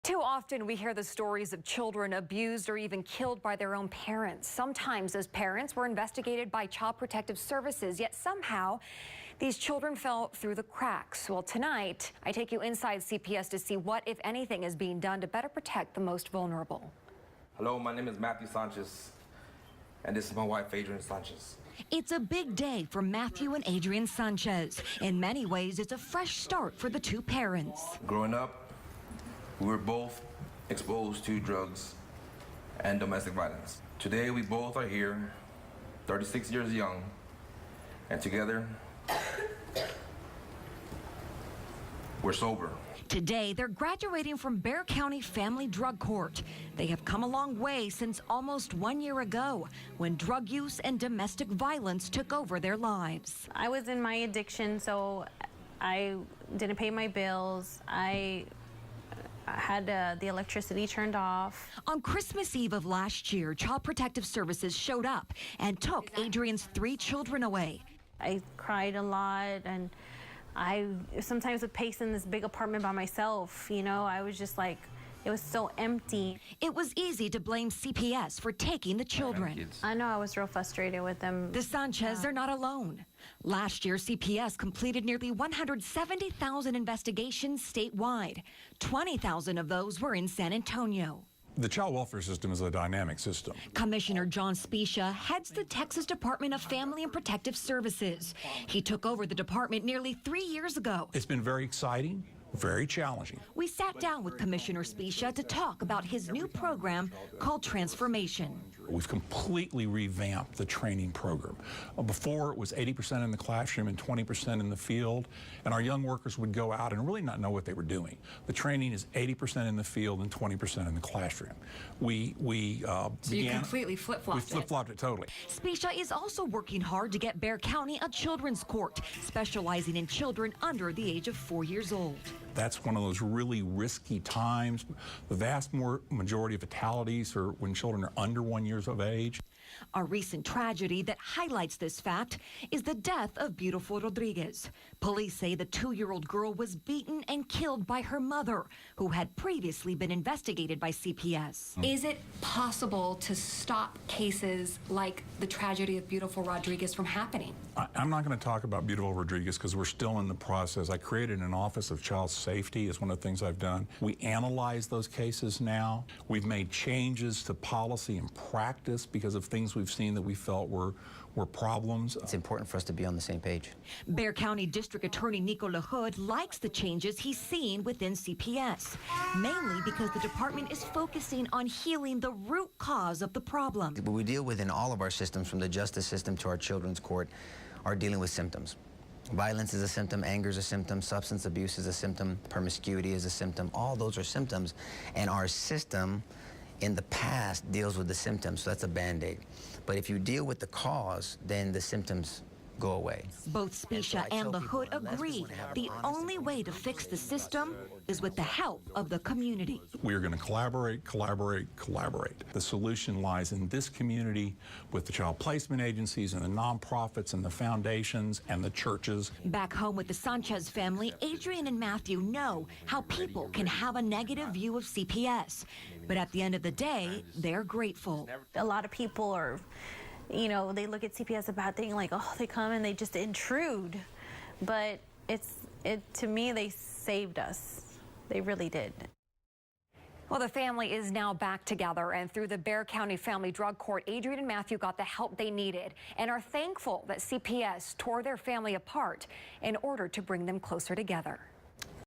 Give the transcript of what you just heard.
Too often we hear the stories of children abused or even killed by their own parents. Sometimes those parents were investigated by Child Protective Services, yet somehow these children fell through the cracks. Well, tonight I take you inside CPS to see what, if anything, is being done to better protect the most vulnerable. Hello, my name is Matthew Sanchez, and this is my wife, Adrian Sanchez. It's a big day for Matthew and Adrian Sanchez. In many ways, it's a fresh start for the two parents. Growing up, we were both exposed to drugs and domestic violence. Today, we both are here, 36 years young, and together, we're sober. Today, they're graduating from Bexar County Family Drug Court. They have come a long way since almost 1 year ago, when drug use and domestic violence took over their lives. I was in my addiction, so I didn't pay my bills. I had the electricity turned off. On Christmas Eve of last year, Child Protective Services showed up and took Adrian's 3 children away. I cried a lot, and I sometimes would pace in this big apartment by myself. You know, I was just like, it was so empty. It was easy to blame CPS for taking the children. I know I was real frustrated with them. The Sanchez are not alone. Last year, CPS completed nearly 170,000 investigations statewide. 20,000 of those were in San Antonio. The child welfare system is a dynamic system. Commissioner John Specia heads the Texas Department of Family and Protective Services. He took over the department nearly 3 years ago. It's been very exciting, very challenging. We sat down with Commissioner Specia to talk about his new program called Transformation. We've completely revamped the training program. Before, it was 80% in the classroom and 20% in the field, and our young workers would go out and really not know what they were doing. The training is 80% in the field and 20% in the classroom. So you completely flip-flopped it. We flip-flopped it totally. Specia is also working hard to get Bexar County a children's court, specializing in children under the age of 4 years old. That's one of those really risky times. The vast majority of fatalities are when children are under 1 year of age. A recent tragedy that highlights this fact is the death of Beautiful Rodriguez. Police say the 2-year-old girl was beaten and killed by her mother, who had previously been investigated by CPS. Is it possible to stop cases like the tragedy of Beautiful Rodriguez from happening? I'm not going to talk about Beautiful Rodriguez because we're still in the process. I created an Office of Child Safety is one of the things I've done. We analyze those cases now. We've made changes to policy and practice because of things we've seen that we felt were problems. It's important for us to be on the same page. Bexar County District Attorney Nico LaHood likes the changes he's seen within CPS, mainly because the department is focusing on healing the root cause of the problem. What we deal with in all of our systems, from the justice system to our children's court, are dealing with symptoms. Violence is a symptom, anger is a symptom, substance abuse is a symptom, promiscuity is a symptom. All those are symptoms, and our system in the past deals with the symptoms, so that's a Band-Aid. But if you deal with the cause, then the symptoms go away. Both Specia and LaHood agree the only way to fix the system is with the help of the community. We are going to collaborate, collaborate, collaborate. The solution lies in this community with the child placement agencies and the nonprofits and the foundations and the churches. Back home with the Sanchez family, Adrian and Matthew know how people can have a negative view of CPS. But at the end of the day, they're grateful. A lot of people are, you know, they look at CPS as a bad thing, like, oh, they come and they just intrude. But to me, they saved us. They really did. Well, the family is now back together, and through the Bexar County Family Drug Court, Adrian and Matthew got the help they needed and are thankful that CPS tore their family apart in order to bring them closer together.